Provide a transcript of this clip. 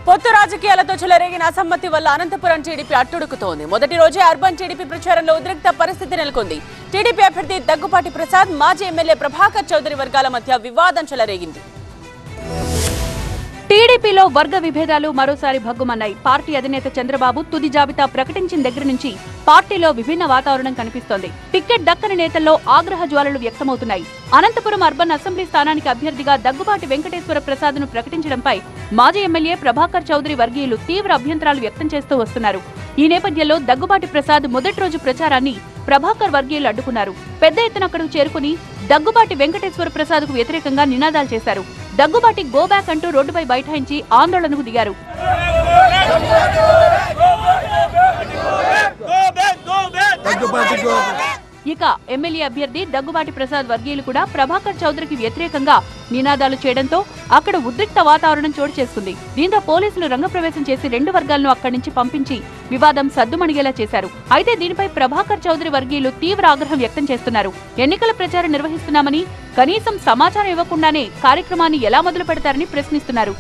పొత్తు రాజకీయాలతో చెలరేగిన అసమ్మతి వల్ల అనంతపురం టీడీపీ అట్టుడుకుతోంది. మొదటి రోజే అర్బన్ టీడీపీ ప్రచారంలో ఉద్రిక్త పరిస్థితి నెలకొంది. టీడీపీ అభ్యర్థి దగ్గుబాటి ప్రసాద్, మాజీ ఎమ్మెల్యే ప్రభాకర్ చౌదరి వర్గాల మధ్య వివాదం చెలరేగింది. టీడీపీలో వర్గ విభేదాలు మరోసారి భగ్గుమన్నాయి. పార్టీ అధినేత చంద్రబాబు తుది జాబితా ప్రకటించిన దగ్గర నుంచి పార్టీలో విభిన్న వాతావరణం కనిపిస్తోంది. టికెట్ దక్కని నేతల్లో ఆగ్రహ జ్వాలలు వ్యక్తమవుతున్నాయి. అనంతపురం అర్బన్ అసెంబ్లీ స్థానానికి అభ్యర్థిగా దగ్గుబాటి వెంకటేశ్వర ప్రసాద్ ను ప్రకటించడంపై మాజీ ఎమ్మెల్యే ప్రభాకర్ చౌదరి వర్గీయులు తీవ్ర అభ్యంతరాలు వ్యక్తం చేస్తూ వస్తున్నారు. ఈ నేపథ్యంలో దగ్గుబాటి ప్రసాద్ మొదటి రోజు ప్రచారాన్ని ప్రభాకర్ వర్గీయులు అడ్డుకున్నారు. పెద్ద ఎత్తున అక్కడకు చేరుకుని దగ్గుబాటి వెంకటేశ్వర ప్రసాద్ కు వ్యతిరేకంగా నినాదాలు చేశారు. దగ్గుబాటి గో బ్యాక్ అంటూ రోడ్డుపై బైఠాయించి ఆందోళనకు దిగారు. ఇక ఎమ్మెల్యే అభ్యర్థి దగ్గుబాటి ప్రసాద్ వర్గీయులు కూడా ప్రభాకర్ చౌదరికి వ్యతిరేకంగా నినాదాలు చేయడంతో అక్కడ ఉద్రిక్త వాతావరణం చోటు చేసుకుంది. దీంతో పోలీసులు రంగప్రవేశం చేసి రెండు వర్గాలను అక్కడి నుంచి పంపించి వివాదం సద్దుమణిగేలా చేశారు. అయితే దీనిపై ప్రభాకర్ చౌదరి వర్గీయులు తీవ్ర ఆగ్రహం వ్యక్తం చేస్తున్నారు. ఎన్నికల ప్రచారం నిర్వహిస్తున్నామని కనీసం సమాచారం ఇవ్వకుండానే కార్యక్రమాన్ని ఎలా మొదలు పెడతారని ప్రశ్నిస్తున్నారు.